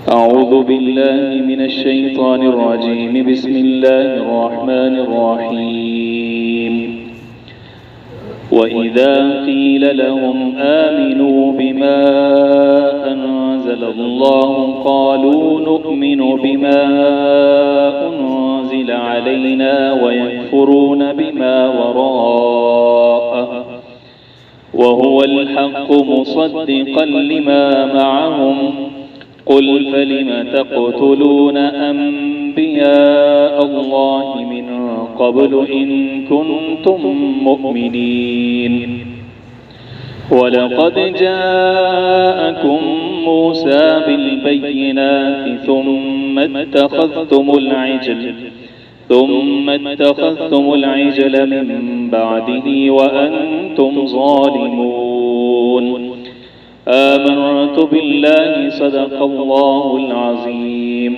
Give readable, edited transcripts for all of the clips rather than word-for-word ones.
أعوذ بالله من الشيطان الرجيم بسم الله الرحمن الرحيم وإذا قيل لهم آمنوا بما أنزل الله قالوا نؤمن بما أنزل علينا ويكفرون بما وراءه وهو الحق مصدقا لما معهم قل فلم تقتلون أنبياء الله من قبل إن كنتم مؤمنين ولقد جاءكم موسى بالبينات ثم اتخذتم العجل من بعده وأنتم ظالمون آمنت بالله صدق الله العظيم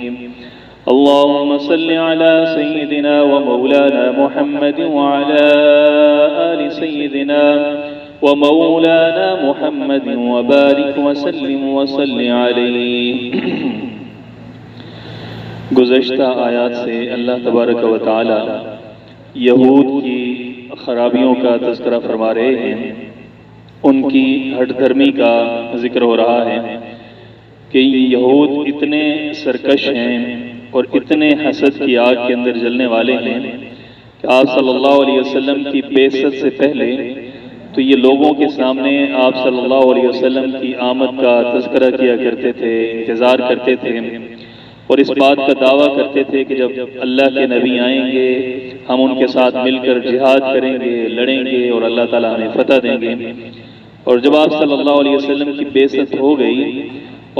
اللهم صل على سيدنا ومولانا محمد وعلى آل سيدنا ومولانا محمد وبارك وسلم وصل عليه گزشتہ آیات سے اللہ تبارک و تعالی یہود کی خرابیوں کا تذکرہ فرما رہے ہیں، ان کی ہٹ دھرمی کا ذکر ہو رہا ہے کہ یہود اتنے سرکش ہیں اور اتنے حسد کی آگ کے اندر جلنے والے ہیں کہ آپ صلی اللہ علیہ وسلم کی بعثت سے پہلے تو یہ لوگوں کے سامنے آپ صلی اللہ علیہ وسلم کی آمد کا تذکرہ کیا کرتے تھے، انتظار کرتے تھے اور اس بات کا دعویٰ کرتے تھے کہ جب اللہ کے نبی آئیں گے ہم ان کے ساتھ مل کر جہاد کریں گے، لڑیں گے اور اللہ تعالیٰ ہمیں فتح دیں گے۔ اور جب آپ صلی اللہ علیہ وسلم کی بعثت ہو گئی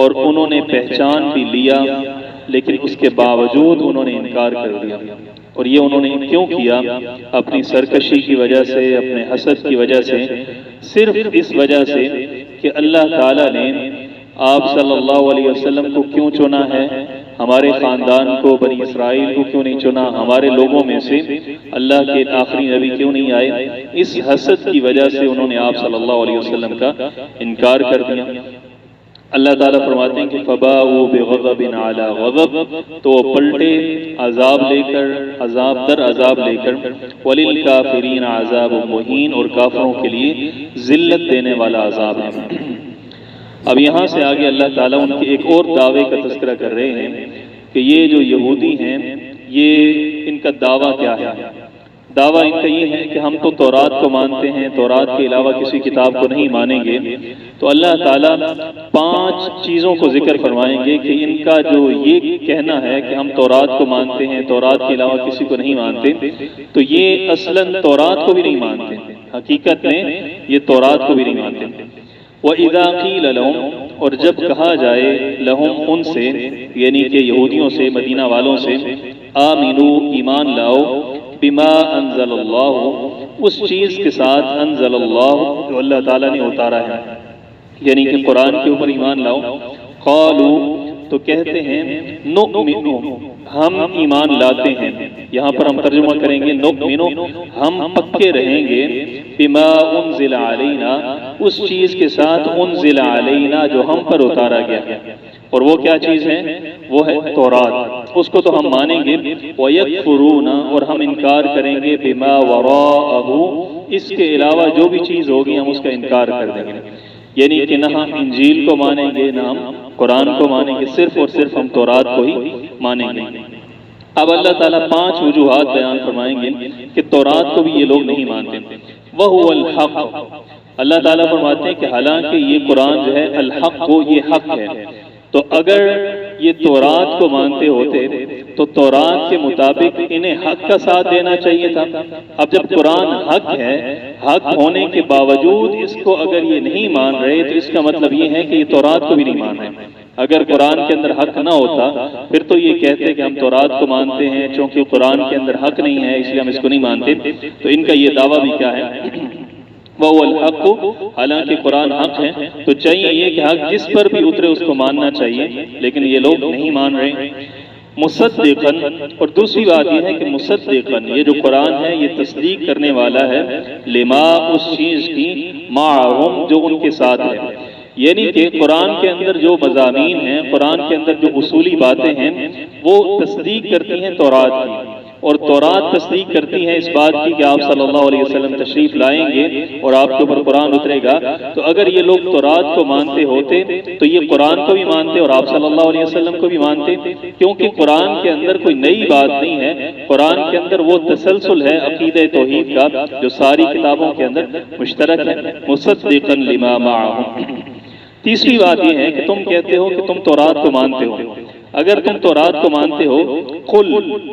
اور انہوں نے پہچان بھی لیا، لیکن اس کے باوجود انہوں نے انکار کر دیا۔ اور یہ انہوں نے کیوں کیا؟ اپنی سرکشی کی وجہ سے، اپنے حسد کی وجہ سے، صرف اس وجہ سے کہ اللہ تعالیٰ نے آپ صلی اللہ علیہ وسلم کو کیوں چنا ہے، ہمارے خاندان کو، بنی اسرائیل کو کیوں نہیں چنا، ہمارے لوگوں میں سے اللہ کے آخری نبی کیوں نہیں آئے، اس حسد کی وجہ سے انہوں نے آپ صلی اللہ علیہ وسلم کا انکار کر دیا۔ اللہ تعالیٰ فرماتے ہیں کہ فَبَاءُوا بِغَضَبٍ عَلَىٰ غَضَبٍ، تو وہ پلٹے عذاب لے کر، عذاب در عذاب لے کر، وَلِلْكَافِرِينَ عَذَابٌ مُّهِينٌ، اور کافروں کے لیے ذلت دینے والا عذاب ہے۔ اب یہاں سے آگے اللہ تعالیٰ ان کے ایک اور دعوے کا تذکرہ کر رہے ہیں کہ یہ جو یہودی ہیں، یہ ان کا دعویٰ کیا ہے؟ دعویٰ ان کا یہ ہے کہ ہم تو تورات کو مانتے ہیں، تورات کے علاوہ کسی کتاب کو نہیں مانیں گے۔ تو اللہ تعالیٰ 5 چیزوں کو ذکر فرمائیں گے کہ ان کا جو یہ کہنا ہے کہ ہم تورات کو مانتے ہیں، تورات کے علاوہ کسی کو نہیں مانتے، تو یہ اصلاً تورات کو بھی نہیں مانتے، حقیقت میں یہ تورات کو بھی نہیں مانتے۔ وَإِذَا قِيلَ لَهُمْ، اور جب کہا جائے لہم ان سے، یعنی کہ یہودیوں سے، مدینہ والوں سے، آمنو ایمان لاؤ، بما انزل اللہ، اس چیز کے ساتھ انزل اللہ جو اللہ تعالیٰ نے اتارا ہے، یعنی کہ قرآن کے اوپر ایمان لاؤ۔ قالوا، تو کہتے ہیں نؤمنو، ہم ایمان لاتے ہیں، یہاں پر ہم ترجمہ کریں گے نؤمنو، ہم پکے رہیں گے، بما انزل علینا، اس چیز کے ساتھ انزل علینا جو ہم پر اتارا گیا، اور وہ کیا چیز ہے؟ وہ ہے تورات، اس کو تو ہم مانیں گے۔ وَيَكْفُرُونَ، اور ہم انکار کریں گے، بما وراءہ، اس کے علاوہ جو بھی چیز ہوگی ہم اس کا انکار کر دیں گے، یعنی کہ نہ ہم انجیل کو مانیں گے، نہ ہم قرآن کو مانیں گے، صرف اور صرف ہم تورات کو ہی مانیں گے۔ اب اللہ تعالیٰ 5 وجوہات بیان فرمائیں گے کہ تورات کو بھی یہ لوگ نہیں مانتے۔ وَهُوَ الْحَقُّ، اللہ تعالیٰ فرماتے ہیں کہ حالانکہ یہ قرآن جو ہے الحق کو، یہ حق ہے، تو اگر یہ تورات کو مانتے ہوتے تو تورات کے مطابق انہیں حق کا ساتھ دینا چاہیے تھا۔ اب جب قرآن حق ہے، حق ہونے کے باوجود اس کو اگر یہ نہیں مان رہے تو اس کا مطلب یہ ہے کہ یہ تورات کو بھی نہیں مان رہے۔ اگر قرآن کے اندر حق نہ ہوتا پھر تو یہ کہتے کہ ہم تورات کو مانتے ہیں، چونکہ قرآن کے اندر حق نہیں ہے اس لیے ہم اس کو نہیں مانتے۔ تو ان کا یہ دعویٰ بھی کیا ہے؟ وَهُوَ الْحَقُّ، حالانکہ قرآن حق ہے تو چاہیے یہ کہ حق جس پر بھی اترے اس کو ماننا چاہیے، لیکن یہ لوگ نہیں مان رہے۔ مصدقاً، اور دوسری بات یہ ہے کہ مصدقاً، یہ جو قرآن ہے یہ تصدیق کرنے والا ہے، لما، اس چیز کی، معہم، جو ان کے ساتھ ہے، یعنی کہ قرآن کے اندر جو مضامین ہیں، قرآن کے اندر جو اصولی باتیں ہیں، وہ تصدیق کرتی ہیں تورات کی، اور تورات تصدیق کرتی ہے اس بات کی کہ آپ صلی اللہ علیہ وسلم تشریف لائیں گے اور آپ کے اوپر قرآن اترے گا۔ تو اگر یہ لوگ تورات کو مانتے ہوتے تو یہ قرآن کو بھی مانتے اور آپ صلی اللہ علیہ وسلم کو بھی مانتے، کیونکہ قرآن کے اندر کوئی نئی بات نہیں ہے، قرآن کے اندر وہ تسلسل ہے عقیدہ توحید کا جو ساری کتابوں کے اندر مشترک ہے۔ مصدقا لما معہم۔ تیسری بات یہ ہے کہ تم کہتے ہو کہ تم تورات کو مانتے ہو، اگر تم تورات کو مانتے ہو قل،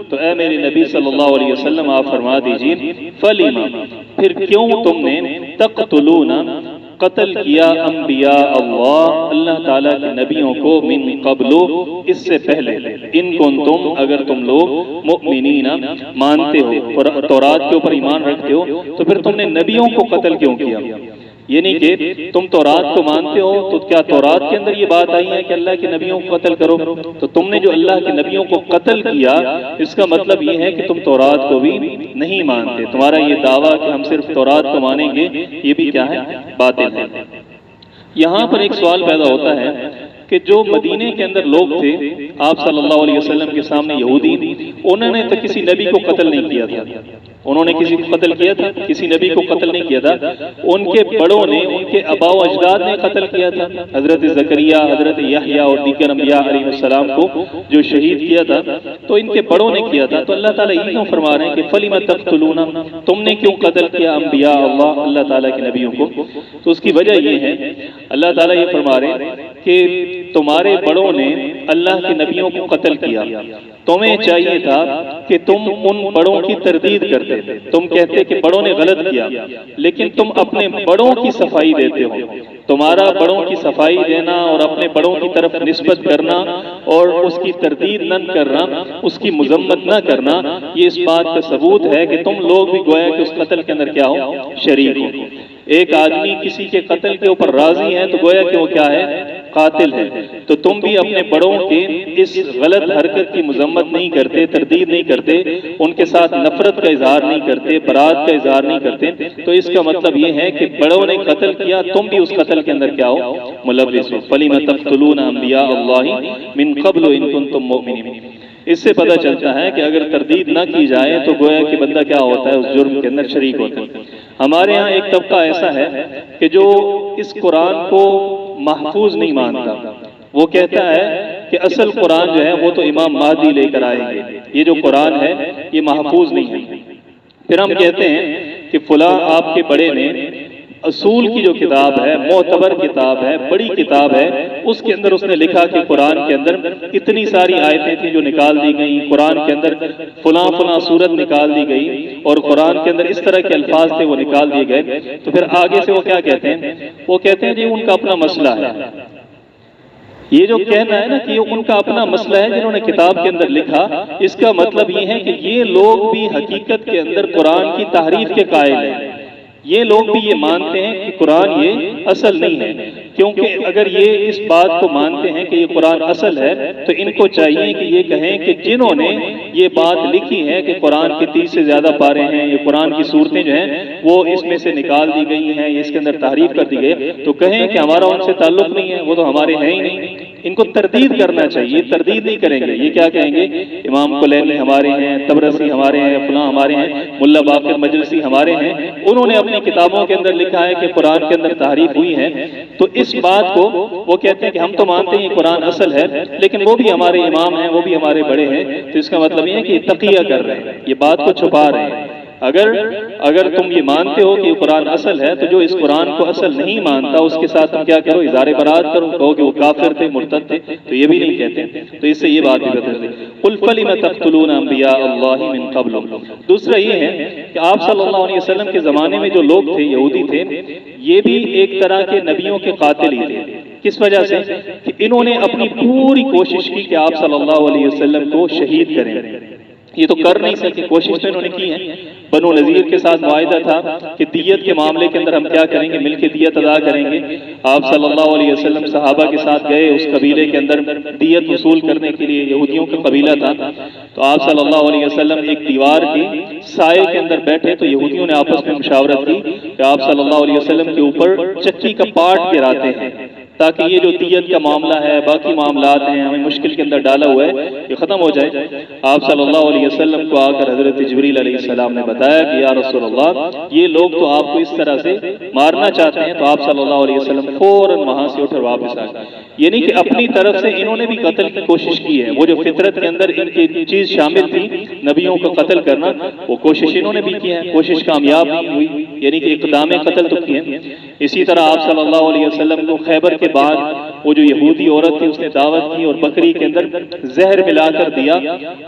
تو اے میرے نبی صلی اللہ علیہ وسلم آپ فرما دیجئے فلیما، پھر کیوں تم نے تقتلون قتل کیا انبیاء اللہ تعالیٰ کے نبیوں کو من قبل اس سے پہلے، ان کنتم اگر تم لوگ مؤمنین مانتے ہو، تورات کے اوپر ایمان رکھتے ہو، تو پھر تم نے نبیوں کو قتل کیوں کیا؟ یعنی کہ تم تورات کو مانتے ہو تو کیا تورات کے اندر یہ بات آئی ہے کہ اللہ کے نبیوں کو قتل کرو؟ تو تم نے جو اللہ کے نبیوں کو قتل کیا، اس کا مطلب یہ ہے کہ تم تورات کو بھی نہیں مانتے۔ تمہارا یہ دعویٰ کہ ہم صرف تورات کو مانیں گے، یہ بھی کیا ہے؟ باطل ہے۔ یہاں پر ایک سوال پیدا ہوتا ہے کہ جو مدینے کے اندر لوگ تھے آپ صلی اللہ علیہ وسلم کے سامنے یہودی، انہوں نے تو کسی نبی کو قتل نہیں کیا تھا، انہوں نے کسی کو قتل کیا تھا؟ کسی نبی کو قتل نہیں کیا تھا۔ ان کے بڑوں نے، ان کے آباء و اجداد نے قتل کیا تھا، حضرت زکریا، حضرت یحییٰ اور دیگر انبیاء علیہ السلام کو جو شہید کیا تھا تو ان کے بڑوں نے کیا تھا۔ تو اللہ تعالیٰ یہ کیوں فرما رہے ہیں کہ فَلِمَ تَقْتُلُونَ، تم نے کیوں قتل کیا انبیاء اللہ تعالیٰ کے نبیوں کو؟ تو اس کی وجہ یہ ہے، اللہ تعالیٰ یہ فرما رہے ہیں کہ تمہارے بڑوں نے اللہ کے نبیوں کو قتل کیا، تمہیں چاہیے تھا کہ تم ان بڑوں کی تردید کرتے، تم کہتے کہ بڑوں نے غلط کیا، لیکن تم اپنے بڑوں کی صفائی دیتے ہو۔ تمہارا بڑوں کی صفائی دینا اور اپنے بڑوں کی طرف نسبت کرنا اور اس کی تردید نہ کرنا، اس کی مذمت نہ کرنا، یہ اس بات کا ثبوت ہے کہ تم لوگ بھی گویا کہ اس قتل کے اندر کیا ہو؟ شریک ہو۔ ایک آدمی کسی کے قتل کے اوپر راضی ہے تو گویا کہ وہ کیا ہے؟ قاتل ہے۔ تو تم بھی اپنے بڑوں کے اس غلط حرکت کی مذمت نہیں کرتے، تردید نہیں کرتے، ان کے ساتھ نفرت کا اظہار نہیں کرتے، برات کا اظہار نہیں کرتے، تو اس کا مطلب یہ ہے کہ بڑوں نے قتل کیا، تم بھی اس قتل کے اندر کیا ہو؟ ملوث ہو۔ فَلِمَ تَقْتُلُونَ أَنبِيَاءَ اللَّهِ مِن قَبْلُ إِن كُنتُم مُؤْمِنِينَ۔ اس سے پتہ چلتا ہے کہ اگر تردید نہ کی جائے تو گویا کہ بندہ کیا ہوتا ہے؟ اس جرم کے اندر شریک ہوتا ہے۔ ہمارے ہاں ایک طبقہ ایسا ہے کہ جو اس قرآن کو محفوظ نہیں مانتا، وہ کہتا ہے کہ اصل قرآن جو ہے وہ تو امام مہدی لے کر آئیں گے، یہ جو قرآن ہے یہ محفوظ نہیں ہے۔ پھر ہم کہتے ہیں کہ فلاں آپ کے بڑے نے اصول کی جو کتاب ہے، معتبر کتاب ہے، بڑی کتاب ہے، اس کے اندر اس نے لکھا کہ قرآن کے اندر اتنی ساری آیتیں تھیں جو نکال دی گئیں، قرآن کے اندر فلاں فلاں صورت نکال دی گئی اور قرآن کے اندر اس طرح کے الفاظ تھے وہ نکال دیے گئے۔ تو پھر آگے سے وہ کیا کہتے ہیں؟ وہ کہتے ہیں جی ان کا اپنا مسئلہ ہے۔ یہ جو کہنا ہے نا کہ یہ ان کا اپنا مسئلہ ہے جنہوں نے کتاب کے اندر لکھا، اس کا مطلب یہ ہے کہ یہ لوگ بھی حقیقت کے اندر قرآن کی تحریف کے قائل ہیں۔ یہ لوگ بھی یہ مانتے ہیں کہ قرآن یہ اصل نہیں ہے، کیونکہ اگر یہ اس بات کو مانتے ہیں کہ یہ قرآن اصل ہے تو ان کو چاہیے کہ یہ کہیں کہ جنہوں نے یہ بات لکھی ہے کہ قرآن کے 30 سے زیادہ پارے ہیں، یہ قرآن کی صورتیں جو ہیں وہ اس میں سے نکال دی گئی ہیں، اس کے اندر تحریف کر دی گئی، تو کہیں کہ ہمارا ان سے تعلق نہیں ہے، وہ تو ہمارے ہیں ہی نہیں۔ ان کو تردید کرنا چاہیے، تردید نہیں کریں گے۔ یہ کیا کہیں گے؟ امام کلینی ہمارے ہیں، طبرسی ہمارے ہیں، فلاں ہمارے ہیں، ملا باقر مجلسی ہمارے ہیں، انہوں نے اپنی کتابوں کے اندر لکھا ہے کہ قرآن کے اندر تحریف ہوئی ہے۔ تو اس بات کو وہ کہتے ہیں کہ ہم تو مانتے ہیں قرآن اصل ہے، لیکن وہ بھی ہمارے امام ہیں، وہ بھی ہمارے بڑے ہیں، تو اس کا مطلب یہ ہے کہ یہ تقیہ کر رہے ہیں، یہ بات کو چھپا رہے ہیں۔ اگر تم یہ مانتے ہو کہ یہ قرآن اصل ہے تو جو اس قرآن کو اصل نہیں مانتا اس کے ساتھ تم کیا کرو؟ اظہار برات کرو، کہو کہ وہ کافر تھے، مرتد تھے، تو یہ بھی نہیں کہتے۔ تو اس سے یہ بات بھی بدل گئی۔ قُلْ فَلِمَ تَقْتُلُونَ أَنبِيَاءَ اللَّهِ مِن قَبْلُ۔ دوسرا یہ ہے کہ آپ صلی اللہ علیہ وسلم کے زمانے میں جو لوگ تھے، یہودی تھے، یہ بھی ایک طرح کے نبیوں کے قاتل ہی تھے۔ کس وجہ سے؟ کہ انہوں نے اپنی پوری کوشش کی کہ آپ صلی اللہ علیہ وسلم کو شہید کریں۔ یہ تو کر نہیں سکے، کوشش تو انہوں نے کی ہے۔ بنو نذیر کے ساتھ معاہدہ تھا کہ دیت کے معاملے کے اندر ہم کیا کریں گے؟ مل کے دیت ادا کریں گے۔ آپ صلی اللہ علیہ وسلم صحابہ کے ساتھ گئے اس قبیلے کے اندر دیت وصول کرنے کے لیے، یہودیوں کا قبیلہ تھا۔ تو آپ صلی اللہ علیہ وسلم ایک دیوار کی سائے کے اندر بیٹھے تو یہودیوں نے آپس میں مشاورت کی کہ آپ صلی اللہ علیہ وسلم کے اوپر چکی کا پاٹ گراتے ہیں، تاکہ یہ جو دیت کا معاملہ ہے، باقی معاملات ہیں، ہمیں مشکل کے اندر ڈالا ہوا ہے، یہ ختم ہو جائے۔ آپ صلی اللہ علیہ وسلم کو آ کر حضرت جبریل علیہ السلام نے بتایا کہ یا رسول اللہ، یہ لوگ تو آپ کو اس طرح سے مارنا چاہتے ہیں۔ تو آپ صلی اللہ علیہ وسلم فوراً وہاں سے اٹھ کر واپس آ گئے، یعنی کہ اپنی طرف سے انہوں نے بھی قتل کی کوشش کی ہے۔ وہ جو فطرت کے اندر ان کی چیز شامل تھی نبیوں کو قتل کرنا، وہ کوشش انہوں نے بھی کی ہے، کوشش کامیاب نہیں ہوئی، یعنی کہ اقدام قتل تو کیے ہیں۔ اسی طرح آپ صلی اللہ علیہ وسلم کو خیبر کے بعد وہ جو یہودی عورت تھی اس نے دعوت کی اور بکری کے اندر زہر ملا کر دیا۔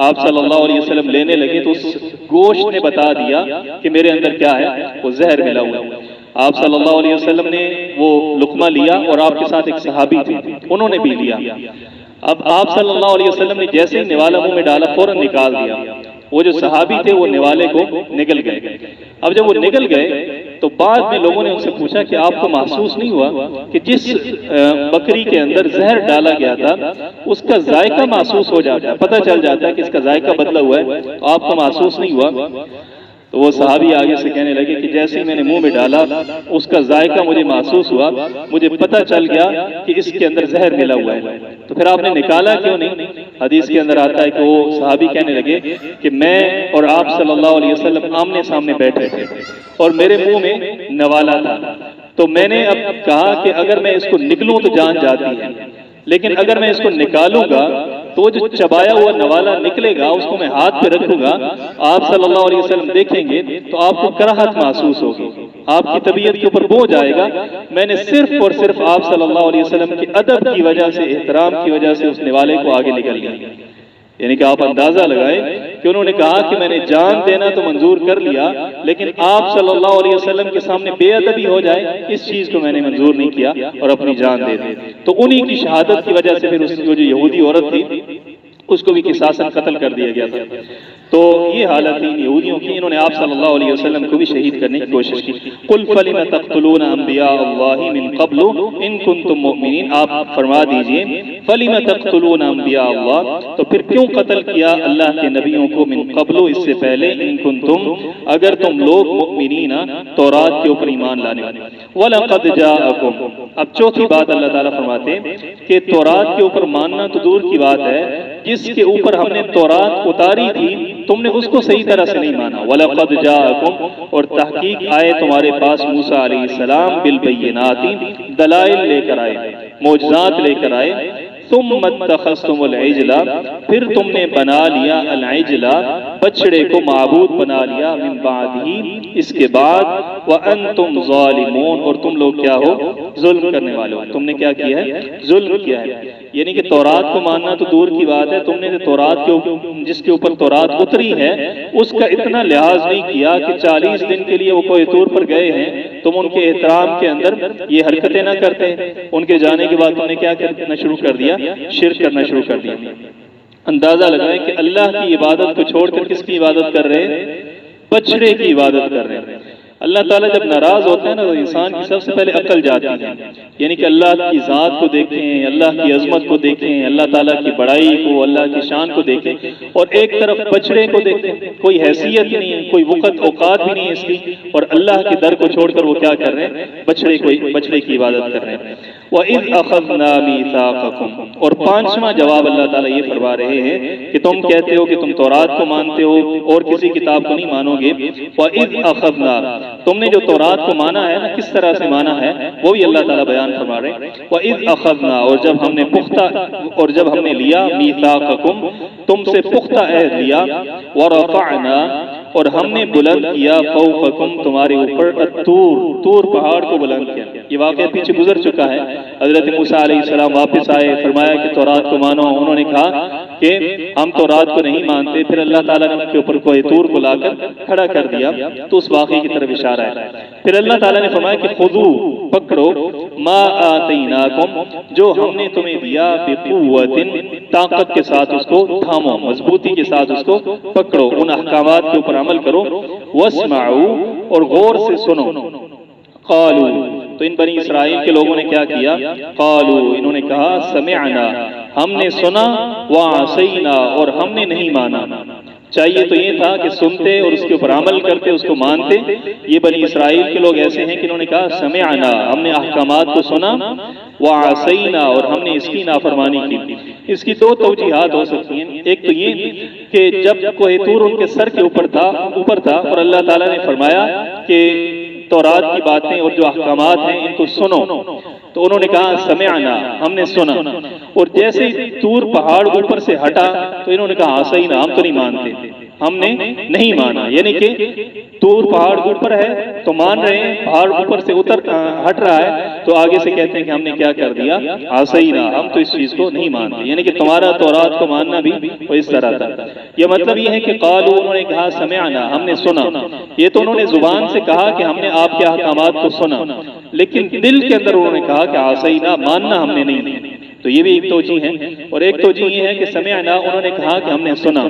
آپ صلی اللہ علیہ وسلم لینے لگے تو اس گوشت نے بتا دیا کہ میرے اندر کیا ہے، وہ زہر ملا ہوا ہے۔ آپ صلی اللہ علیہ وسلم نے وہ لقمہ لیا اور آپ کے ساتھ ایک صحابی تھے، انہوں نے بھی لیا۔ اب آپ صلی اللہ علیہ وسلم نے جیسے ہی نوالا منہ میں ڈالا فوراً نکال دیا۔ وہ جو صحابی تھے وہ نوالے کو نگل گئے۔ اب جب وہ نگل گئے تو بعد میں لوگوں نے ان سے پوچھا کہ آپ کو محسوس نہیں ہوا کہ جس بکری کے اندر زہر ڈالا گیا تھا اس کا ذائقہ محسوس ہو جاتا ہے، پتہ چل جاتا ہے کہ اس کا ذائقہ بدلا ہوا ہے، تو آپ کو محسوس نہیں ہوا؟ تو وہ صحابی آگے سے کہنے لگے کہ جیسے ہی میں نے منہ میں ڈالا اس کا ذائقہ مجھے محسوس ہوا، مجھے پتہ چل گیا کہ اس کے اندر زہر ملا ہوا ہے۔ تو پھر آپ نے نکالا کیوں نہیں؟ حدیث کے اندر آتا ہے کہ وہ صحابی کہنے لگے کہ میں اور آپ صلی اللہ علیہ وسلم آمنے سامنے بیٹھے تھے اور میرے منہ میں نوالا تھا، تو میں نے اب کہا کہ اگر میں اس کو نگلوں تو جان جاتی ہے، لیکن اگر میں اس کو نکالوں گا تو جو چبایا ہوا نوالا نکلے گا اس کو میں ہاتھ پہ رکھوں گا، آپ صلی اللہ علیہ وسلم دیکھیں گے تو آپ کو کراہت محسوس ہوگی، آپ کی طبیعت کے اوپر بوجھ آئے گا۔ میں نے صرف اور صرف آپ صلی اللہ علیہ وسلم کے ادب کی وجہ سے، احترام کی وجہ سے اس نوالے کو آگے نکل گیا۔ یعنی کہ آپ اندازہ لگائیں کہ انہوں نے کہا کہ میں نے جان دینا تو منظور کر لیا، لیکن آپ صلی اللہ علیہ وسلم کے سامنے بے ادبی ہو جائے اس چیز کو میں نے منظور نہیں کیا اور اپنی جان دے دی۔ تو انہی کی شہادت کی وجہ سے پھر اس جو یہودی عورت تھی اس کو بھی قصاصاً قتل کر دیا گیا تھا۔ تو یہ حالت تھی یہودیوں کی، انہوں نے آپ صلی اللہ علیہ وسلم کو بھی شہید کرنے کی کوشش کی۔ قُلْ فَلِمَ تَقْتُلُونَ أَنْبِيَاءَ اللَّهِ مِنْ قَبْلُ إِن كُنْتُم مُؤْمِنِينَ، آپ فرما دیجئے فَلِمَ تَقْتُلُونَ أَنْبِيَاءَ اللَّهِ، تو پھر کیوں قتل کیا اللہ کے نبیوں کو، من قبل اس سے پہلے، ان کنتم اگر تم لوگ مؤمنین تورات کے اوپر ایمان لانے والے۔ وَلَقَدْ جَاءَكُمْ، اب چوتھی بات اللہ تعالیٰ فرماتے ہیں کہ تورات کے اوپر ماننا تو دور کی بات ہے، جس کے اوپر ہم نے تورات اتاری تھی تم نے اس کو صحیح طرح سے نہیں مانا۔ وَلَقَدْ جَاءَكُمْ، اور تحقیق آئے تمہارے پاس موسیٰ علیہ السلام بالبینات، دلائل لے کر آئے، معجزات لے کر آئے۔ ثم اتخذتم العجل، پھر تم نے بنا لیا العجل، بچڑے کو معبود بنا لیا، من بعدہ، اس کے بعد، وانتم ظالمون، اور تم لوگ کیا ہو؟ ظلم کرنے والے ہو۔ تم نے کیا کیا ہے؟ ظلم کیا ہے۔ یعنی کہ تورات کو ماننا تو دور کی بات ہے، تم نے تورات کے جس کے اوپر تورات اتری ہے اس کا اتنا لحاظ نہیں کیا کہ 40 دن کے لیے وہ کوہ طور پر گئے ہیں، تم ان کے احترام کے اندر یہ حرکتیں نہ کرتے، ان کے جانے کے بعد تم نے کیا کرنا شروع کر دیا؟ شرک کرنا شروع کر دیا۔ اندازہ لگائیں کہ اللہ کی عبادت کو چھوڑ کر کس کی عبادت کر رہے ہیں؟ بچڑے کی عبادت کر رہے ہیں۔ اللہ تعالیٰ جب ناراض ہوتا ہے نا تو انسان کی سب سے پہلے عقل جاتی ہے، یعنی کہ اللہ کی ذات کو دیکھیں، اللہ کی عظمت کو دیکھیں، اللہ تعالیٰ کی بڑائی کو، اللہ کی شان کو دیکھیں، اور ایک طرف بچڑے کو دیکھیں، کوئی حیثیت ہی نہیں ہے، کوئی وقت اوقات بھی نہیں ہے اس کی، اور اللہ کے در کو چھوڑ کر وہ کیا کر رہے ہیں؟ بچڑے کی عبادت کر رہے ہیں۔ وَإِذْ أَخَذْنَا مِيثَاقَكُمْ، اور پانچواں جواب اللہ تعالیٰ یہ فرما رہے ہیں کہ تم کہتے ہو کہ تم تورات کو مانتے ہو اور کسی کتاب کو نہیں مانو گے۔ وَإِذْ أَخَذْنَا، تم نے جو تورات کو مانا ہے نا، کس طرح سے مانا ہے وہ بھی اللہ تعالیٰ بیان فرما رہے ہیں۔ وَإِذْ أَخَذْنَا، اور جب ہم نے پختہ، اور جب ہم نے لیا، مِيثَاقَكُمْ، تم سے پختہ عہد لیا، وَرَفَعْنَا، اور ہم نے بلند کیا، فوقکم، تمہارے اوپر، طور پہاڑ کو بلند کیا۔ یہ واقعہ پیچھے گزر چکا ہے۔ حضرت موسیٰ علیہ السلام واپس آئے، فرمایا کہ تورات کو مانو، انہوں نے کہا کہ ہم تورات کو نہیں مانتے، پھر اللہ تعالیٰ نے ان کے اوپر کوہ طور کو لا کر کھڑا کر دیا، تو اس واقعے کی طرف اشارہ ہے۔ پھر اللہ تعالیٰ نے فرمایا کہ خذو، پکڑو، ما آتیناکم، جو ہم نے تمہیں دیا، بقوت، طاقت کے ساتھ اس کو تھامو، مضبوطی کے ساتھ اس کو پکڑو، ان احکامات کے اوپر عمل کرو، واسمعوا، اور غور سے سنو۔ قالو، تو ان بنی اسرائیل کے لوگوں نے کیا کیا؟ قالو، انہوں نے کہا، سمعنا، ہم نے سنا، وعصینا، اور ہم نے نہیں مانا۔ چاہیے تو یہ تھا کہ سنتے اور اس کے اوپر عمل کرتے، اس کو مانتے۔ یہ بنی اسرائیل کے لوگ ایسے ہیں کہ انہوں نے کہا سمعنا، ہم نے احکامات کو سنا، وعصینا، اور ہم نے اس کی نافرمانی کی۔ اس کی دو توجیہات ہو سکتی ہیں۔ ایک تو یہ کہ جب کوہ طور ان کے سر کے اوپر تھا اور اللہ تعالیٰ نے فرمایا کہ تورات کی باتیں اور جو احکامات ہیں ان کو سنو، تو انہوں نے کہا سمعنا، ہم نے سنا۔ اور جیسے ہی طور پہاڑ اوپر سے ہٹا تو انہوں نے کہا عصینا، ہم تو نہیں مانتے، ہم نے نہیں مانا۔ یعنی کہ طور پہاڑ اوپر ہے تو مان رہے ہیں، پہاڑ اوپر سے ہٹ رہا ہے تو آگے سے کہتے ہیں کہ ہم نے کیا کر دیا، عصینا، ہم تو اس چیز کو نہیں مانتے۔ یعنی کہ تمہارا تورات کو ماننا بھی وہ اس طرح تھا۔ یہ مطلب یہ ہے کہ قالو، انہوں نے کہا سمعنا، ہم نے سنا۔ یہ تو انہوں نے زبان سے کہا کہ ہم نے آپ کے احکامات کو سنا، لیکن دل کے اندر انہوں نے کہا کہ عصینا، ماننا ہم نے نہیں۔ تو یہ بھی ایک توجیہ ہے۔ اور ایک توجیہ یہ ہے کہ سمعنا، انہوں نے کہا کہ ہم نے سنا،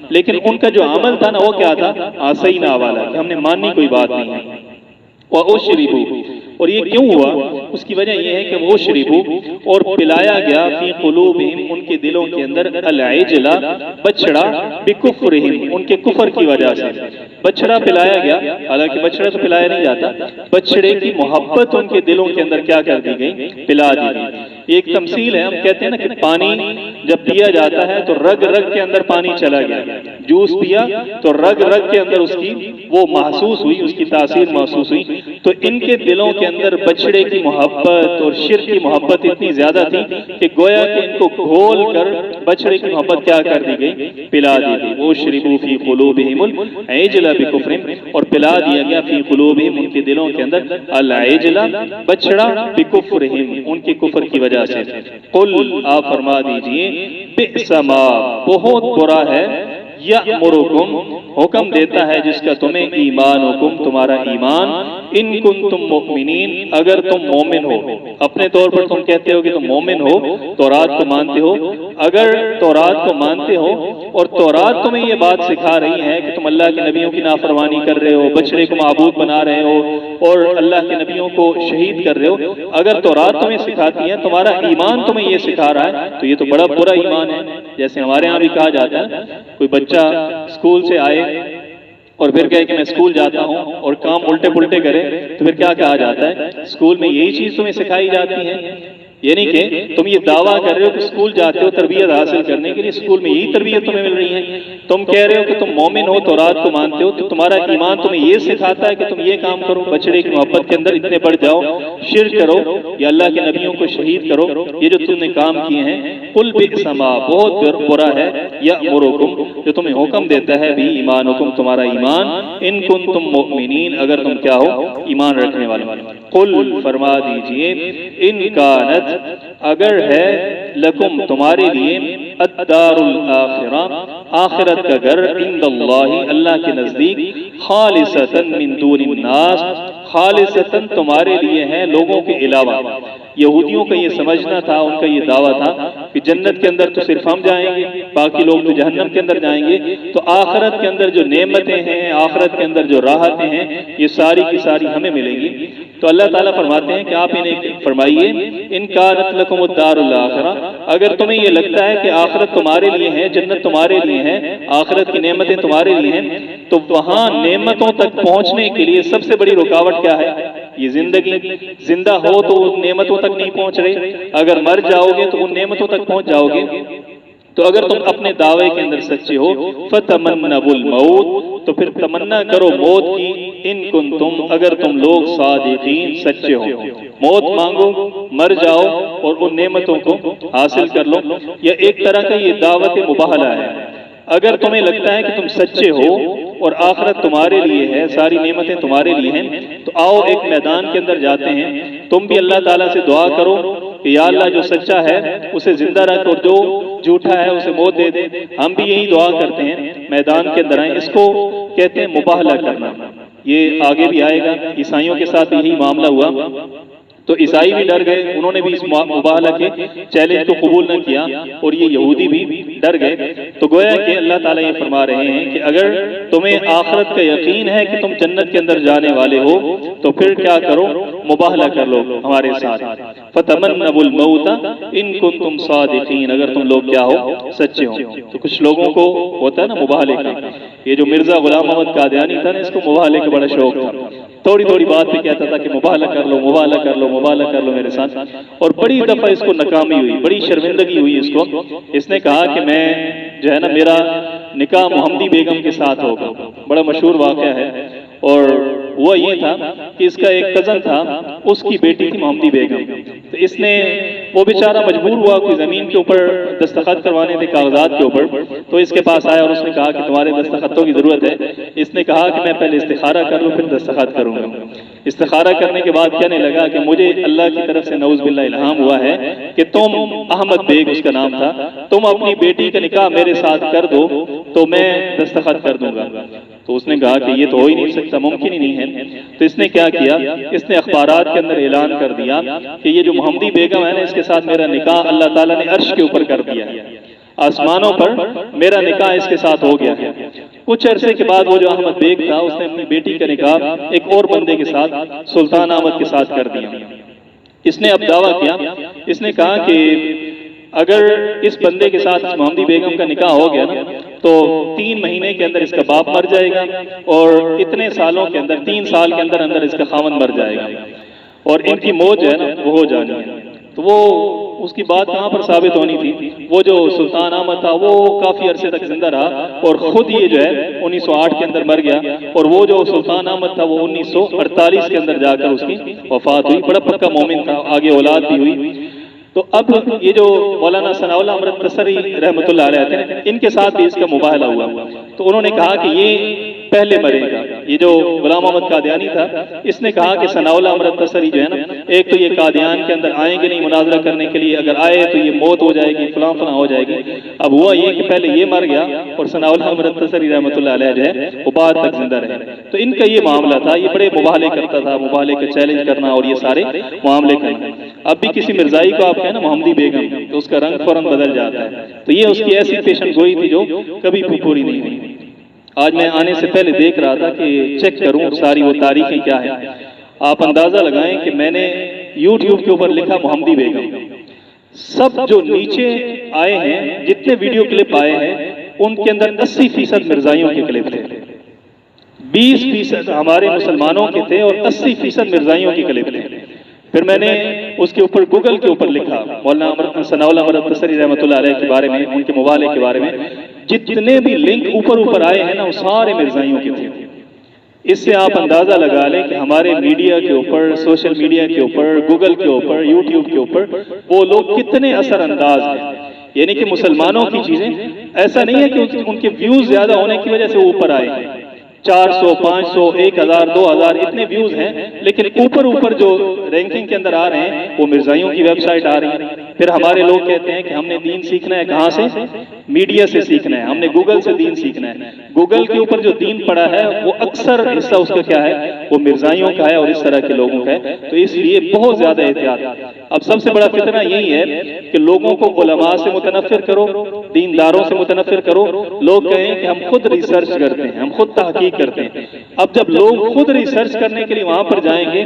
لیکن ان کا جو عمل تھا نا وہ کیا تھا، عصینا والا، کہ ہم نے ماننی کوئی بات نہیں ہے۔ وَأُشْرِبُوا، اور یہ کیوں ہوا؟ اس کی وجہ یہ ہے کہ وہ شریبو، اور پلایا گیا فی قلوبہم، ان کے دلوں کے اندر، العجل، بچڑا، بکفرہم، ان کے کفر کی وجہ سے بچڑا پلایا گیا۔ حالانکہ بچڑا تو پلایا نہیں جاتا، بچڑے کی محبت ان کے دلوں کے اندر کیا کر دی گئی، پلا دی گئی۔ ایک تمثیل ہے، ہم کہتے ہیں نا کہ پانی جب پیا جاتا ہے تو رگ رگ کے اندر پانی چلا گیا، جوس پیا تو رگ رگ کے اندر اس کی وہ محسوس ہوئی، اس کی تاثیر محسوس ہوئی۔ تو ان کے دلوں کے اندر بچڑے کی محبت اور شرک کی محبت اتنی زیادہ تھی کہ گویا کہ ان کو گھول کر بچڑے کی محبت کیا کر دی گئی، پلا دی گئی۔ وہ شربوا فی قلوبہم العجل بکفرہم، اور پلا دیا گیا فی قلوبہم، ان کے دلوں کے اندر، العجل، بچڑا، بکفرہم، ان کے کفر کی وجہ سے۔ قل، آپ فرما دیجئے، بئس ما، بہت برا ہے، یأمرکم، حکم دیتا ہے جس کا تمہیں، ایمانکم، تمہارا ایمان، ان کنتم مؤمنین، اگر تم مومن ہو۔ اپنے طور پر تم کہتے ہو کہ تم مومن ہو، تورات کو مانتے ہو، اگر تورات کو مانتے ہو اور تورات تمہیں یہ بات سکھا رہی ہے کہ تم اللہ کے نبیوں کی نافرمانی کر رہے ہو، بچڑے کو معبود بنا رہے ہو اور اللہ کے نبیوں کو شہید کر رہے ہو، اگر تورات تمہیں سکھاتی ہے، تمہارا ایمان تمہیں یہ سکھا رہا ہے، تو یہ تو بڑا برا ایمان ہے۔ جیسے ہمارے ہاں بھی کہا جاتا ہے، کوئی بچہ اسکول سے آئے اور پھر کہے کہ میں اسکول جاتا ہوں اور کام الٹے پلٹے کرے تو پھر کیا کہا جاتا ہے، اسکول میں یہی چیز تمہیں سکھائی جاتی ہے۔ یعنی کہ تم یہ دعویٰ کر رہے ہو کہ اسکول جاتے ہو تربیت حاصل کرنے کے لیے، اسکول میں یہی تربیت تمہیں مل رہی ہے۔ تم کہہ رہے ہو کہ تم مومن ہو، تورات کو مانتے ہو، تو تمہارا ایمان تمہیں یہ سکھاتا ہے کہ تم یہ کام کرو، بچڑے کی محبت کے اندر اتنے بڑھ جاؤ، شرک کرو یا اللہ کے نبیوں کو شہید کرو، یہ جو تم نے کام کیے ہیں۔ قل بئس ما، بہت برا ہے، یأمرکم، جو تمہیں حکم دیتا ہے، بھی ایمانکم، تمہارا ایمان، ان کنتم مؤمنین، اگر تم کیا ہو، ایمان رکھنے والے۔ قل، فرما دیجئے، ان کانت، اگر ہے، لکم، تمہارے لیے، الدار الاخرہ، آخرت کا گھر، عند اللہ، اللہ کے نزدیک، خالصۃ من دون الناس، خالصۃ تمہارے لیے ہے لوگوں کے علاوہ۔ یہودیوں کا یہ سمجھنا تھا، ان کا یہ دعویٰ تھا کہ جنت کے اندر تو صرف ہم جائیں گے، باقی لوگ تو جہنم کے اندر جائیں گے، تو آخرت کے اندر جو نعمتیں ہیں، آخرت کے اندر جو راحتیں ہیں، یہ ساری کی ساری ہمیں ملیں گی۔ تو اللہ تعالیٰ فرماتے ہیں کہ آپ انہیں فرمائیے، ان کانت لکم الدار الاخرہ، اگر تمہیں یہ لگتا ہے کہ آخرت تمہارے لیے ہے، جنت تمہارے لیے ہے، آخرت کی نعمتیں تمہارے لیے ہیں، تو وہاں نعمتوں تک پہنچنے کے لیے سب سے بڑی رکاوٹ کیا ہے؟ یہ زندگی۔ زندہ ہو تو ان نعمتوں تک نہیں پہنچ رہے، اگر مر جاؤ گے تو ان نعمتوں تک پہنچ جاؤ گے۔ تو اگر تم اپنے دعوے کے اندر سچے ہو، فتمنوا الموت، تو پھر تمنا کرو موت کی، ان کنتم، اگر تم لوگ صادقین، سچے ہو، موت مانگو، مر جاؤ اور ان نعمتوں کو حاصل کر لو۔ یہ ایک طرح کا یہ دعوت مباہلہ ہے۔ اگر تمہیں لگتا ہے کہ تم سچے ہو اور آخرت تمہارے لیے ہے، ساری نعمتیں تمہارے لیے ہیں، تو آؤ ایک میدان کے اندر جاتے ہیں، تم بھی اللہ تعالیٰ سے دعا کرو کہ یا اللہ جو سچا ہے اسے زندہ رکھ اور جو جھوٹا ہے اسے موت دے دے۔ ہم بھی یہی دعا کرتے ہیں، میدان کے اندر آئیں۔ اس کو کہتے ہیں مباہلہ کرنا۔ یہ آگے بھی آئے گا، عیسائیوں کے ساتھ یہی معاملہ ہوا، تو عیسائی بھی ڈر گئے، انہوں نے بھی اس مباہلہ کے چیلنج کو قبول نہ کیا، اور یہ یہودی بھی ڈر گئے۔ تو گویا کہ اللہ تعالیٰ یہ فرما رہے ہیں کہ اگر تمہیں آخرت کا یقین ہے کہ تم جنت کے اندر جانے والے ہو، تو پھر کیا کرو، مباہلہ کر لو ہمارے ساتھ۔ فتمنوا الموت ان کنتم صادقین، اگر تم لوگ کیا ہو سچے ہو۔ تو کچھ لوگوں کو ہوتا ہے نا مبالغہ کا، یہ جو مرزا غلام محمد قادیانی تھا نا، اس کو مبالغہ کا بڑا شوق تھا، تھوڑی تھوڑی بات پہ کہتا تھا کہ مبالغہ کر لو، مبالغہ کر لو، مبالغہ کر لو میرے ساتھ، اور بڑی دفعہ اس کو ناکامی ہوئی، بڑی شرمندگی ہوئی اس کو۔ اس نے کہا کہ میں جو ہے نا میرا نکاح محمدی بیگم کے ساتھ ہوگا، بڑا مشہور واقعہ ہے، اور وہ یہ تھا کہ اس کا ایک کزن تھا، اس کی بیٹی تھی محمدی بیگم، تو اس نے، وہ بیچارہ مجبور ہوا کوئی زمین کے اوپر دستخط کروانے تھے کاغذات کے اوپر، تو اس کے پاس آیا اور اس نے کہا کہ تمہارے دستخطوں کی ضرورت ہے۔ اس نے کہا کہ میں پہلے استخارہ کر لوں پھر دستخط کروں گا۔ استخارہ کرنے کے بعد کہنے لگا کہ مجھے اللہ کی طرف سے نعوذ باللہ الہام ہوا ہے کہ تم، احمد بیگ اس کا نام تھا، تم اپنی بیٹی کا نکاح میرے ساتھ کر دو تو میں دستخط کر دوں گا۔ تو اس نے کہا کہ یہ تو ہو ہی نہیں سکتا، ممکن ہی نہیں ہے۔ تو اس نے کیا کیا، اس نے اخبارات کے اندر اعلان کر دیا کہ یہ جو محمدی بیگم ہے نا، اس کے ساتھ میرا نکاح اللہ تعالیٰ نے عرش کے اوپر کر دیا ہے، آسمانوں پر میرا نکاح اس کے ساتھ ہو گیا ہے۔ کچھ عرصے کے بعد وہ جو احمد بیگ تھا، اس نے اپنی بیٹی کا نکاح ایک اور بندے کے ساتھ، سلطان احمد کے ساتھ کر دیا۔ اس نے اب دعویٰ کیا، اس نے کہا کہ اگر اس بندے کے ساتھ محمدی بیگم کا نکاح ہو گیا نا تو 3 مہینے کے اندر اس کا باپ مر جائے گا، اور اتنے سالوں کے اندر، 3 سال کے اندر اندر اس کا خاوند مر جائے گا، اور ان کی موت جو ہے نا وہ ہو جانی ہے۔ تو وہ، اس کی بات کہاں پر ثابت ہونی تھی، وہ جو سلطان احمد تھا وہ کافی عرصے تک زندہ رہا، اور خود یہ جو ہے 1908 کے اندر مر گیا، اور وہ جو سلطان احمد تھا وہ 1948 کے اندر جا کر اس کی وفات ہوئی۔ بڑا پکا مومن تھا، آگے اولاد بھی ہوئی۔ تو اب یہ جو مولانا ثناء اللہ امرت تسری رحمۃ اللہ علیہ تھے، ان کے ساتھ بھی اس کا مباہلہ ہوا، تو انہوں نے کہا کہ یہ پہلے مرے گا۔ یہ جو غلام محمد قادیانی تھا، اس نے کہا کہ ثناء اللہ امرت تسری جو ہے نا، ایک تو یہ قادیان کے اندر آئیں گے نہیں مناظرہ کرنے کے لیے، اگر آئے تو یہ موت ہو جائے گی، فلاں فلاں ہو جائے گی۔ اب ہوا یہ کہ پہلے یہ مر گیا، اور ثناء اللہ امرت تسری رحمۃ اللہ علیہ جو ہے وہ بعد تک زندہ رہے۔ تو ان کا یہ معاملہ تھا، یہ بڑے مباہلے کرتا تھا، مباہلے کا چیلنج کرنا اور یہ سارے معاملے کرنا۔ اب بھی کسی مرزائی کو آپ کہیں نا محمدی بیگم، تو اس کا رنگ فوراً بدل جاتا ہے۔ تو یہ اس کی ایسی پیشن گوئی تھی جو کبھی پوری نہیں ہوئی۔ آج میں آنے سے پہلے دیکھ رہا تھا کہ چیک کروں ساری وہ تاریخیں کیا ہیں۔ آپ اندازہ لگائیں کہ میں نے یوٹیوب کے اوپر لکھا محمدی بیگم، سب جو نیچے آئے ہیں، جتنے ویڈیو کلپ آئے ہیں، ان کے اندر 80% مرزائیوں کے کلپ تھے، 20% ہمارے مسلمانوں کے تھے، اور 80% مرزائیوں کے کلپ تھے۔ پھر میں نے اس کے اوپر گوگل کے اوپر لکھا مولانا ثناء اللہ امرت تسری رحمۃ اللہ علیہ کے بارے میں، ان کے مبالغے کے بارے میں، جتنے بھی لنک اوپر آئے ہیں نا وہ سارے مرزائیوں کے تھے۔ اس سے آپ اندازہ لگا لیں کہ ہمارے میڈیا کے اوپر، سوشل میڈیا کے اوپر، گوگل کے اوپر، یوٹیوب کے اوپر وہ لوگ کتنے اثر انداز ہیں۔ یعنی کہ مسلمانوں کی چیزیں، ایسا نہیں ہے کہ ان کے ویوز زیادہ ہونے کی وجہ سے وہ اوپر آئے ہیں، 400، 500، 1000، 2000 اتنے ویوز ہیں، لیکن اوپر جو رینکنگ کے اندر آ رہے ہیں وہ مرزائیوں کی ویب سائٹ آ رہی ہے۔ پھر ہمارے لوگ کہتے ہیں کہ ہم نے دین سیکھنا ہے کہاں سے؟ میڈیا سے سیکھنا ہے، ہم نے گوگل سے دین سیکھنا ہے۔ گوگل کے اوپر جو دین پڑا ہے وہ اکثر حصہ اس کا کیا ہے؟ وہ مرزائیوں کا ہے اور اس طرح کے لوگوں کا ہے۔ تو اس لیے بہت زیادہ احتیاط۔ اب سب سے بڑا فتنہ یہی ہے کہ لوگوں کو علماء سے متنفر کرو، دینداروں سے متنفر کرو، لوگ کہیں کہ ہم خود ریسرچ کرتے ہیں، ہم خود تحقیق کرتے ہیں۔ اب جب لوگ خود ریسرچ کرنے کے لیے وہاں پر جائیں گے،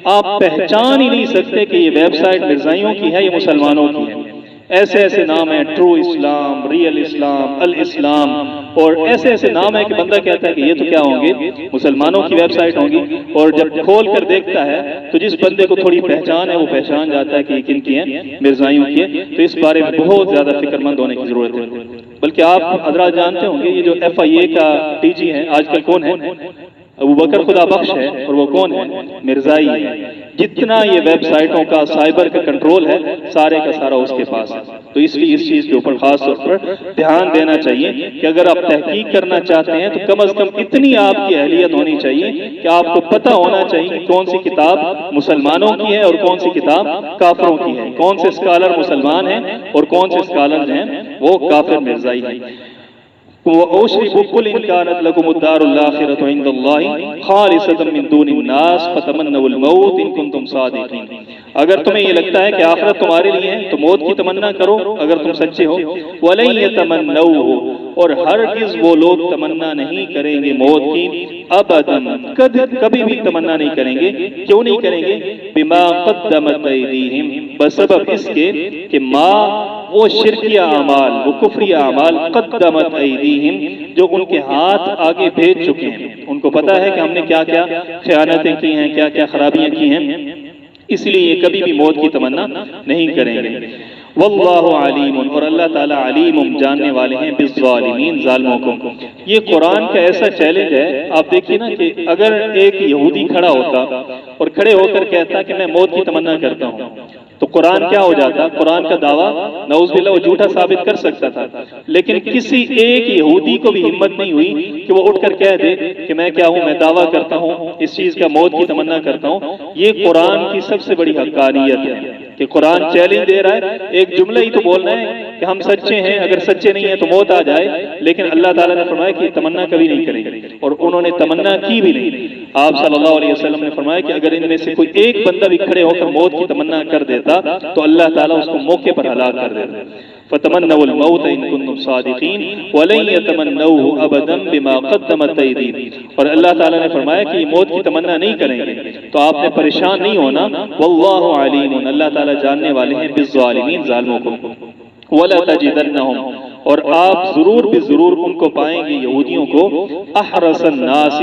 آپ پہچان ہی نہیں سکتے کہ یہ ویب سائٹ مرزائیوں کی ہے یا مسلمانوں کی ہے۔ ایسے ایسے نام ہیں، ٹرو اسلام، ریئل اسلام، الاسلام، اور ایسے ایسے نام ہیں کہ بندہ کہتا ہے کہ یہ تو کیا ہوں گے؟ مسلمانوں کی ویب سائٹ ہوں گی۔ اور جب کھول کر دیکھتا ہے تو جس بندے کو تھوڑی پہچان ہے وہ پہچان جاتا ہے کہ یہ کن کی ہے؟ مرزائیوں کی ہے۔ تو اس بارے میں بہت زیادہ فکر مند ہونے کی ضرورت ہے۔ بلکہ آپ حضرات جانتے ہوں گے یہ جو FIA کا TG ہے آج کل کون ہے؟ ابو بکر خدا بخش ہے، اور وہ کون ہے؟ مرزائی ہے۔ جتنا یہ ویب سائٹوں کا سائبر کا کنٹرول ہے سارے کا سارا اس کے پاس ہے۔ تو اس لیے اس چیز کے اوپر خاص طور پر دھیان دینا چاہیے کہ اگر آپ تحقیق کرنا چاہتے ہیں تو کم از کم اتنی آپ کی اہلیت ہونی چاہیے کہ آپ کو پتہ ہونا چاہیے کہ کون سی کتاب مسلمانوں کی ہے اور کون سی کتاب کافروں کی ہے، کون سے اسکالر مسلمان ہیں اور کون سے اسکالر ہیں وہ کافر مرزائی ہیں۔ وَأُشْرِبُ كُلِّ إِنْ كَانَتْ لَكُمُ الدَّارُ الْآخِرَةُ عِنْدَ اللَّهِ خَالِصَةً مِّن دُونِ النَّاسِ فَتَمَنَّوُا الْمَوْتَ إِن كُنتُمْ صَادِقِينَ۔ اگر تمہیں یہ لگتا ہے کہ آخرت تمہارے لیے ہے تو موت کی تمنا کرو اگر تم سچے ہو۔ وَلَن يَتَمَنَّوْهُ، اور ہرگز وہ لوگ تمنا نہیں کریں گے موت کی ابداً، کبھی بھی تمنا نہیں کریں گے. کیوں نہیں کریں گے؟ بما قدمت ایدیہم، بسبب اس کے کہ ما وہ شرکیہ اعمال، وہ کفری اعمال، قدمت ایدیہم جو ان کے ہاتھ آگے بھیج چکے ہیں. ان کو پتا ہے کہ ہم نے کیا کیا خیانتیں کی ہیں، کیا کیا خرابیاں کی ہیں، اس لیے یہ کبھی بھی موت کی تمنا نہیں کریں گے. واللہ علیم، اور اللہ تعالیٰ علیم جاننے والے ہیں بالظالمین، ظالموں کو. یہ قرآن کا ایسا چیلنج ہے. آپ دیکھیے نا کہ اگر ایک یہودی کھڑا ہوتا اور کھڑے ہو کر کہتا کہ میں موت کی تمنا کرتا ہوں، تو قرآن کیا ہو جاتا؟ قرآن کا دعویٰ نعوذ باللہ وہ جھوٹا ثابت کر سکتا تھا. لیکن کسی ایک یہودی کو بھی ہمت نہیں ہوئی کہ وہ اٹھ کر کہہ دے کہ میں کیا ہوں، میں دعویٰ کرتا ہوں اس چیز کا، موت کی تمنا کرتا ہوں. یہ قرآن کی سب سے بڑی حقانیت ہے کہ قرآن چیلنج دے رہا ہے. ایک جملہ ہی تو بولنا ہے کہ ہم سچے ہیں، اگر سچے نہیں ہیں تو موت آ جائے. لیکن اللہ تعالیٰ نے فرمایا کہ تمنا کبھی نہیں کریں گے، اور انہوں نے تمنا کی بھی نہیں. آپ صلی اللہ علیہ وسلم نے فرمایا کہ اگر ان میں سے کوئی ایک بندہ بھی کھڑے ہو کر موت کی تمنا کر دیتا تو اللہ تعالیٰ اس کو موقع پر ہلاک کر دیتا. فَتَمَنَّوُا الْمَوْتَ إِن كُنتُمْ صَادِقِينَ وَلَن يَتَمَنَّوْهُ أَبَدًا بِمَا قَدَّمَتْ أَيْدِيهِمْ. اور اللہ تعالیٰ نے فرمایا کہ یہ موت کی تمنا نہیں کریں گے تو آپ نے پریشان نہیں ہونا. وَاللَّهُ عَلِيمٌ، اللہ تعالیٰ جاننے والے ہیں بالظالمین، ظالموں کو. وَلَا تَجِدَنَّهُمْ، اور آپ ضرور بھی ضرور ان کو پائیں گے، یہودیوں کو، احرص الناس،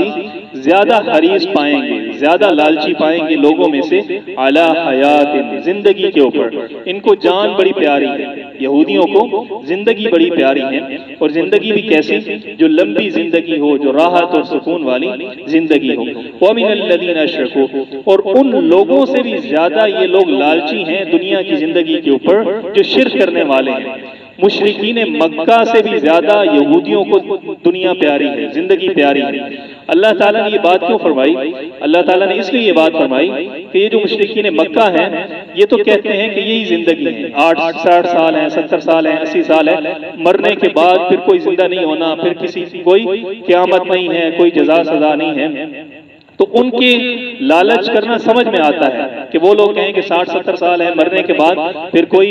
زیادہ حریص پائیں گے، زیادہ لالچی پائیں گے لوگوں میں سے، علی حیات، زندگی کے اوپر. ان کو جان بڑی پیاری ہے، یہودیوں کو زندگی بڑی پیاری ہے. اور زندگی بھی کیسی؟ جو لمبی زندگی ہو، جو راحت اور سکون والی زندگی ہو. وَمِنَ الَّذِينَ أَشْرَكُوا، اور ان لوگوں سے بھی زیادہ یہ لوگ لالچی ہیں دنیا کی زندگی کے اوپر جو شرک کرنے والے ہیں. مشرکین مکہ سے بھی زیادہ یہودیوں کو دنیا پیاری ہے، زندگی پیاری ہے. اللہ تعالیٰ نے یہ بات کیوں فرمائی؟ اللہ تعالیٰ نے اس لیے یہ بات فرمائی کہ یہ جو مشرکین مکہ ہیں یہ تو کہتے ہیں کہ یہی زندگی ہے، 60 سال ہیں، 70 سال ہیں، 80 سال ہیں، مرنے کے بعد پھر کوئی زندہ نہیں ہونا، پھر کوئی قیامت نہیں ہے، کوئی جزا سزا نہیں ہے. تو ان کے لالچ کرنا سمجھ میں آتا ہے کہ وہ لوگ کہیں کہ 60-70 سال ہے، مرنے کے بعد پھر کوئی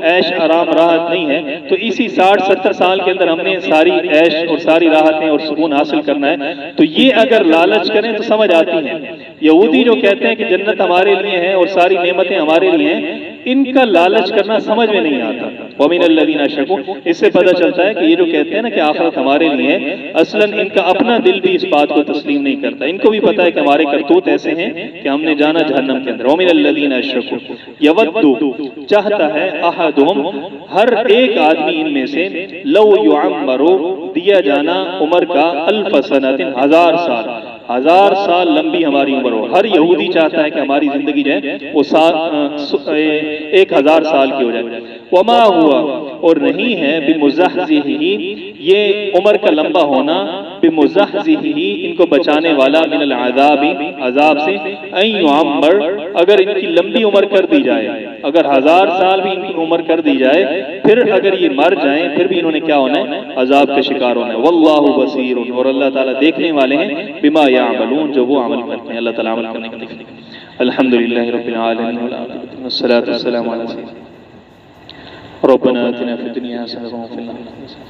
عیش آرام راحت نہیں ہے. تو اسی 60-70 سال کے اندر ہم نے ساری عیش اور ساری راحتیں اور سکون حاصل کرنا ہے. تو یہ اگر لالچ کریں تو سمجھ آتی ہیں. یہودی جو کہتے ہیں کہ جنت ہمارے لیے ہے اور ساری نعمتیں ہمارے لیے ہیں، ان کا لالچ کرنا سمجھ میں نہیں آتا. وَمِنَ الَّذِينَ أَشْرَكُوا، اس سے پتہ چلتا ہے کہ یہ جو کہتے ہیں نا کہ آخرت ہمارے لیے ہے، اصلاً ان کا اپنا دل بھی اس بات کو تسلیم نہیں کرتا. ان کو بھی پتہ ہے کہ ہمارے کرتوت ایسے ہیں کہ ہم نے جانا جہنم کے اندر. وَمِنَ الَّذِينَ أَشْرَكُوا يَوَدُّ، چاہتا ہے، أَحَدُهُمْ، ہر ایک آدمی ان میں سے، لَوْ يُعَمَّرُ، دیا جانا عمر کا، أَلْفَ سَنَةٍ، 1000 سال، 1000 سال لمبی ہماری عمر ہو. ہر یہودی چاہتا ہے کہ ہماری زندگی جو ہے وہ 1000 سال کی ہو جائے. وما ہوا، اور نہیں ہے، بمزحزحہ، یہ عمر کا لمبا ہونا، بمزحزحہ، ان کو بچانے والا، من العذاب، عذاب سے، ان یعمر، اگر ان کی لمبی عمر کر دی جائے، اگر 1000 سال بھی ان کی عمر کر دی جائے، پھر اگر یہ مر جائیں پھر بھی انہوں نے کیا ہونا ہے؟ عذاب کا شکار ہونا ہے. واللہ بصیر، اور اللہ تعالیٰ دیکھنے والے ہیں، بما یعملون، جو وہ عمل کرتے ہیں. اللہ تعالیٰ عمل کرنے کا دیکھنے. الحمدللہ رب العالمین، والصلاة والسلام علی سیدنا ربنا آتنا فی الدنیا حسنۃ وفی الآخرۃ حسنۃ